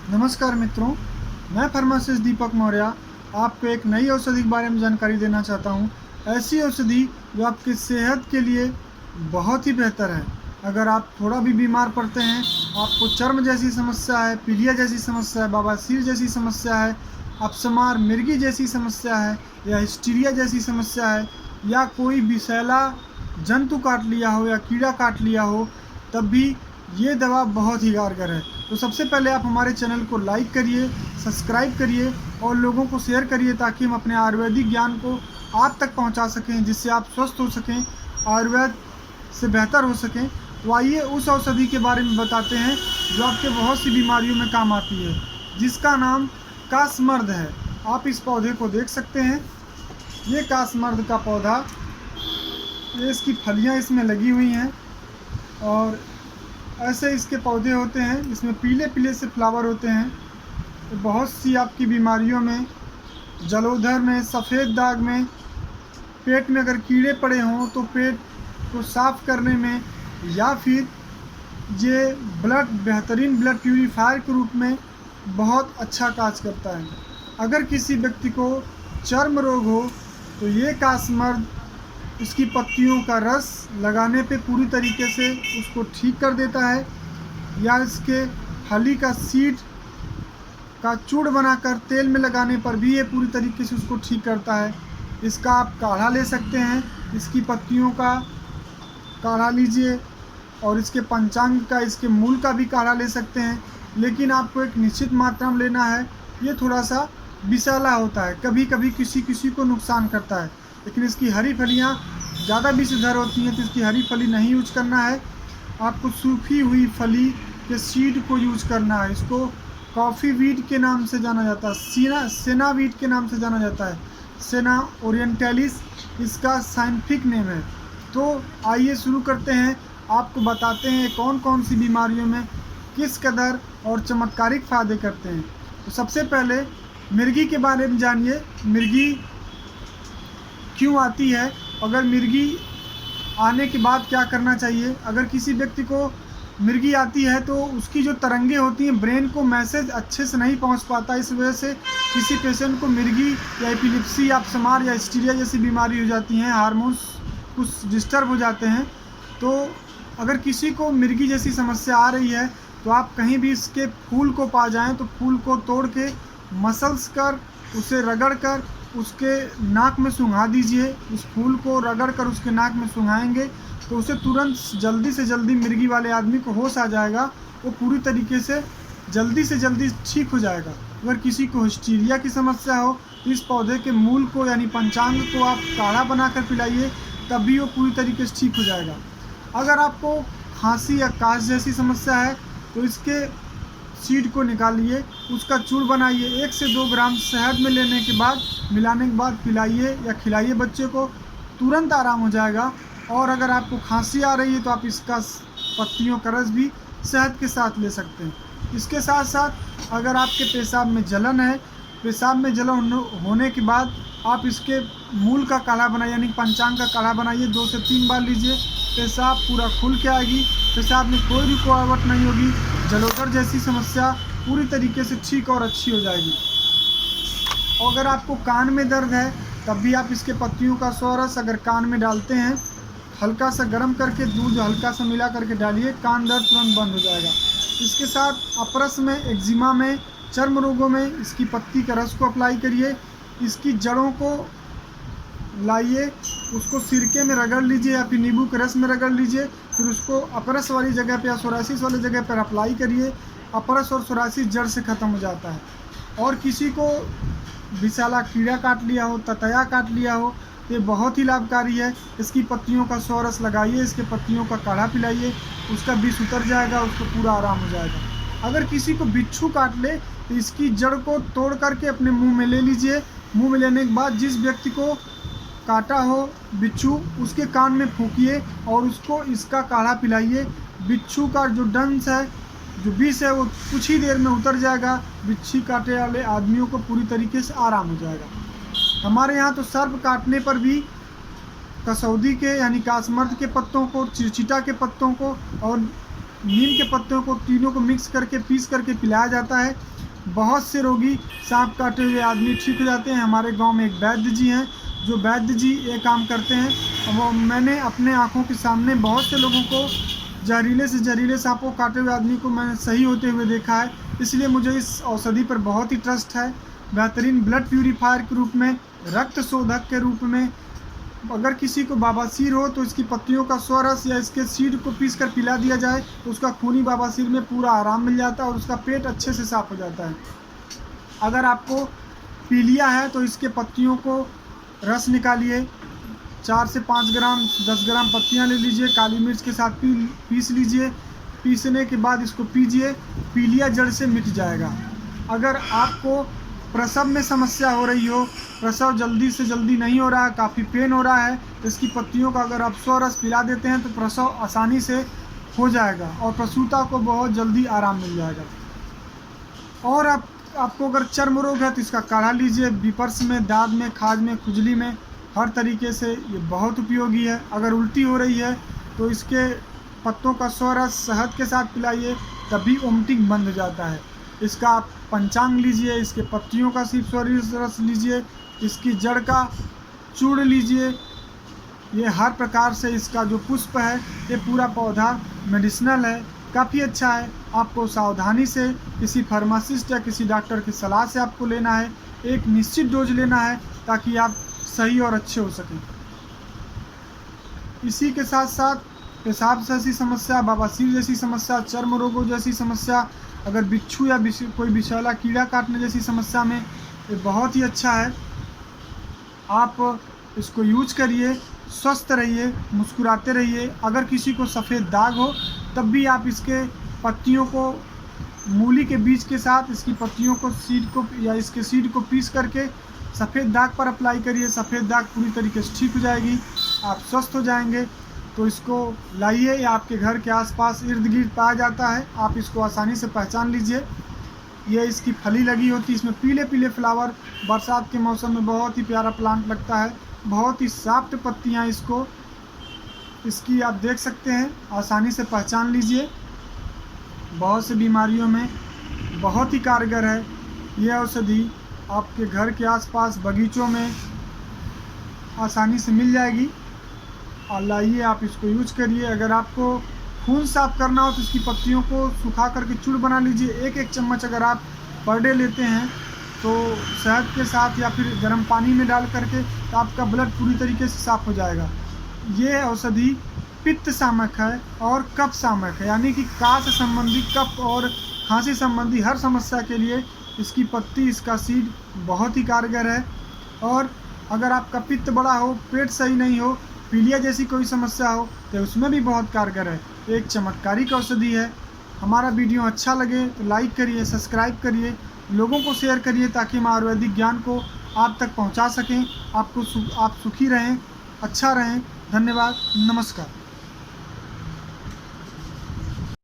नमस्कार मित्रों, मैं फार्मासिस्ट दीपक मौर्य आपको एक नई औषधि के बारे में जानकारी देना चाहता हूं। ऐसी औषधि जो आपकी सेहत के लिए बहुत ही बेहतर है। अगर आप थोड़ा भी बीमार पड़ते हैं, आपको चर्म जैसी समस्या है, पीलिया जैसी समस्या है, बवासीर जैसी समस्या है, अपस्मार मिर्गी जैसी समस्या है, या हिस्टीरिया जैसी समस्या है, या कोई विषैला जंतु काट लिया हो या कीड़ा काट लिया हो, तब भी ये दवा बहुत ही कारगर है। तो सबसे पहले आप हमारे चैनल को लाइक करिए, सब्सक्राइब करिए और लोगों को शेयर करिए, ताकि हम अपने आयुर्वेदिक ज्ञान को आप तक पहुंचा सकें, जिससे आप स्वस्थ हो सकें, आयुर्वेद से बेहतर हो सकें। तो आइए उस औषधि के बारे में बताते हैं जो आपके बहुत सी बीमारियों में काम आती है, जिसका नाम कासमर्द है। आप इस पौधे को देख सकते हैं। ये कासमर्द का पौधा, ये इसकी फलियाँ इसमें लगी हुई हैं और ऐसे इसके पौधे होते हैं। इसमें पीले पीले से फ्लावर होते हैं। तो बहुत सी आपकी बीमारियों में, जलोदर में, सफ़ेद दाग में, पेट में अगर कीड़े पड़े हों तो पेट को साफ़ करने में, या फिर ये बेहतरीन ब्लड प्यूरीफायर के रूप में बहुत अच्छा कार्य करता है। अगर किसी व्यक्ति को चर्म रोग हो तो ये कासमर्द उसकी पत्तियों का रस लगाने पे पूरी तरीके से उसको ठीक कर देता है, या इसके फली का सीड का चूर्ण बनाकर तेल में लगाने पर भी ये पूरी तरीके से उसको ठीक करता है। इसका आप काढ़ा ले सकते हैं। इसकी पत्तियों का काढ़ा लीजिए और इसके पंचांग का, इसके मूल का भी काढ़ा ले सकते हैं, लेकिन आपको एक निश्चित मात्रा में लेना है। ये थोड़ा सा विषैला होता है, कभी कभी किसी किसी को नुकसान करता है, लेकिन इसकी हरी फलियाँ ज़्यादा विषधर होती हैं, तो इसकी हरी फली नहीं यूज करना है। आपको सूखी हुई फली के सीड को यूज करना है। इसको कॉफ़ी वीट के नाम से जाना जाता है, सेना वीट के नाम से जाना जाता है। सेना ओरिएंटलिस इसका साइंटिफिक नेम है। तो आइए शुरू करते हैं। आपको बताते हैं कौन कौन सी बीमारियों में किस कदर और चमत्कारिक फ़ायदे करते हैं। तो सबसे पहले मिर्गी के बारे में जानिए। मिर्गी क्यों आती है, अगर मिर्गी आने के बाद क्या करना चाहिए। अगर किसी व्यक्ति को मिर्गी आती है तो उसकी जो तरंगे होती हैं, ब्रेन को मैसेज अच्छे से नहीं पहुंच पाता। इस वजह से किसी पेशेंट को मिर्गी या एपिलेप्सी या अपस्मार या हिस्टीरिया जैसी बीमारी हो जाती हैं, हार्मोन्स कुछ डिस्टर्ब हो जाते हैं। तो अगर किसी को मिर्गी जैसी समस्या आ रही है तो आप कहीं भी इसके फूल को पा जाएं तो फूल को तोड़ के मसल्स कर, उसे रगड़ कर उसके नाक में सूंघा दीजिए। उस फूल को रगड़ कर उसके नाक में सूंघाएंगे तो उसे तुरंत जल्दी से जल्दी मिर्गी वाले आदमी को होश आ जाएगा। वो पूरी तरीके से जल्दी ठीक हो जाएगा। अगर किसी को हिस्टीरिया की समस्या हो तो इस पौधे के मूल को यानी पंचांग को आप काढ़ा बनाकर पिलाइए, तब भी वो पूरी तरीके से ठीक हो जाएगा। अगर आपको खांसी या काश जैसी समस्या है तो इसके सीड को निकालिए, उसका चूर्ण बनाइए, 1 से 2 ग्राम शहद में लेने के बाद मिलाने के बाद पिलाइए या खिलाइए बच्चे को, तुरंत आराम हो जाएगा। और अगर आपको खांसी आ रही है तो आप इसका पत्तियों का रस भी शहद के साथ ले सकते हैं। इसके साथ साथ अगर आपके पेशाब में जलन है, पेशाब में जलन होने के बाद आप इसके मूल का काढ़ा बनाइए, यानी पंचांग का काढ़ा बनाइए, 2 से 3 बार लीजिए। पेशाब पूरा खुल के आएगी, पेशाब में कोई रुकावट नहीं होगी, जलोदर जैसी समस्या पूरी तरीके से ठीक और अच्छी हो जाएगी। और अगर आपको कान में दर्द है तब भी आप इसके पत्तियों का रस अगर कान में डालते हैं, हल्का सा गर्म करके दूध हल्का सा मिला करके डालिए, कान दर्द तुरंत बंद हो जाएगा। इसके साथ अपरस में, एक्जिमा में, चर्म रोगों में इसकी पत्ती का रस को अप्लाई करिए। इसकी जड़ों को लाइए, उसको सिरके में रगड़ लीजिए या फिर नींबू के रस में रगड़ लीजिए, फिर उसको अपरस वाली जगह पे या सोरासिस वाली जगह पर अप्लाई करिए। अपरस और सोरासिस जड़ से ख़त्म हो जाता है। और किसी को विषैला कीड़ा काट लिया हो, ततैया काट लिया हो, ये बहुत ही लाभकारी है। इसकी पत्तियों का रस लगाइए, इसके पत्तियों का काढ़ा पिलाइए, उसका विष उतर जाएगा, उसको पूरा आराम हो जाएगा। अगर किसी को बिच्छू काट ले तो इसकी जड़ को तोड़ करके अपने मुंह में ले लीजिए। मुंह में लेने के बाद जिस व्यक्ति को काटा हो बिच्छू, उसके कान में फूंकिए और उसको इसका काढ़ा पिलाइए। बिच्छू का जो डंस है, जो विष है, वो कुछ ही देर में उतर जाएगा। बिच्छू काटे वाले आदमियों को पूरी तरीके से आराम हो जाएगा। हमारे यहाँ तो सर्प काटने पर भी कसौदी के यानी कासमर्द के पत्तों को, चिरचिटा के पत्तों को और नीम के पत्तों को तीनों को मिक्स करके पीस करके पिलाया जाता है। बहुत से रोगी सांप काटे हुए आदमी ठीक हो जाते हैं। हमारे गांव में एक वैद्य जी हैं, जो वैद्य जी ये काम करते हैं। वो मैंने अपने आँखों के सामने बहुत से लोगों को, जहरीले से जहरीले सांपों काटे हुए आदमी को मैंने सही होते हुए देखा है। इसलिए मुझे इस औषधि पर बहुत ही ट्रस्ट है। बेहतरीन ब्लड प्यूरीफायर के रूप में, रक्त शोधक के रूप में, अगर किसी को बवासीर हो तो इसकी पत्तियों का स्वरस या इसके सीड को पीस कर पिला दिया जाए तो उसका खूनी बवासीर में पूरा आराम मिल जाता है और उसका पेट अच्छे से साफ हो जाता है। अगर आपको पीलिया है तो इसके पत्तियों को रस निकालिए, 4 से 5 ग्राम 10 ग्राम पत्तियां ले लीजिए, काली मिर्च के साथ पीस लीजिए। पीसने के बाद इसको पीजिए, पीलिया जड़ से मिट जाएगा। अगर आपको प्रसव में समस्या हो रही हो, प्रसव जल्दी से जल्दी नहीं हो रहा है, काफ़ी पेन हो रहा है, तो इसकी पत्तियों का अगर आप स्वरस पिला देते हैं तो प्रसव आसानी से हो जाएगा और प्रसूता को बहुत जल्दी आराम मिल जाएगा। और आपको अगर चर्म रोग है तो इसका काढ़ा लीजिए, विपर्स में, दाद में, खाज में, खुजली में, हर तरीके से ये बहुत उपयोगी है। अगर उल्टी हो रही है तो इसके पत्तों का स्वरस शहद के साथ पिलाइए, तभी वोमिटिंग बंद हो जाता है। इसका आप पंचांग लीजिए, इसके पत्तियों का सिर्फ रस लीजिए, इसकी जड़ का चूर्ण लीजिए। ये हर प्रकार से इसका जो पुष्प है, ये पूरा पौधा मेडिसिनल है, काफ़ी अच्छा है। आपको सावधानी से किसी फार्मासिस्ट या किसी डॉक्टर की सलाह से आपको लेना है, एक निश्चित डोज लेना है ताकि आप सही और अच्छे हो सकें। इसी के साथ साथ पेशाब जैसी समस्या, बवासीर जैसी समस्या, चर्म रोगों जैसी समस्या, अगर बिच्छू या कोई विषैला कीड़ा काटने जैसी समस्या में ये बहुत ही अच्छा है। आप इसको यूज करिए, स्वस्थ रहिए, मुस्कुराते रहिए। अगर किसी को सफ़ेद दाग हो तब भी आप इसके पत्तियों को मूली के बीज के साथ इसकी पत्तियों को सीड को या इसके सीड को पीस करके सफ़ेद दाग पर अप्लाई करिए। सफ़ेद दाग पूरी तरीके से ठीक हो जाएगी, आप स्वस्थ हो जाएंगे। तो इसको लाइए, या आपके घर के आसपास इर्द गिर्द पाया जाता है, आप इसको आसानी से पहचान लीजिए। ये इसकी फली लगी होती है, इसमें पीले पीले फ्लावर, बरसात के मौसम में बहुत ही प्यारा प्लांट लगता है। बहुत ही सॉफ्ट पत्तियाँ इसकी आप देख सकते हैं, आसानी से पहचान लीजिए। बहुत से बीमारियों में बहुत ही कारगर है ये औषधि। आपके घर के आसपास बगीचों में आसानी से मिल जाएगी। और लाइए, आप इसको यूज करिए। अगर आपको खून साफ करना हो तो इसकी पत्तियों को सुखा करके चूर्ण बना लीजिए। एक चम्मच अगर आप पर डे लेते हैं तो शहद के साथ या फिर गर्म पानी में डाल करके, तो आपका ब्लड पूरी तरीके से साफ हो जाएगा। ये औषधि पित्त शामक है और कफ शामक है, यानी कि काश संबंधी, कफ और खांसी संबंधी हर समस्या के लिए इसकी पत्ती, इसका सीड बहुत ही कारगर है। और अगर आपका पित्त बड़ा हो, पेट सही नहीं हो, पीलिया जैसी कोई समस्या हो तो उसमें भी बहुत कारगर है। एक चमत्कारिक औषधि है। हमारा वीडियो अच्छा लगे तो लाइक करिए, सब्सक्राइब करिए, लोगों को शेयर करिए ताकि हम आयुर्वेदिक ज्ञान को आप तक पहुंचा सकें। आप सुखी रहें, अच्छा रहें। धन्यवाद, नमस्कार।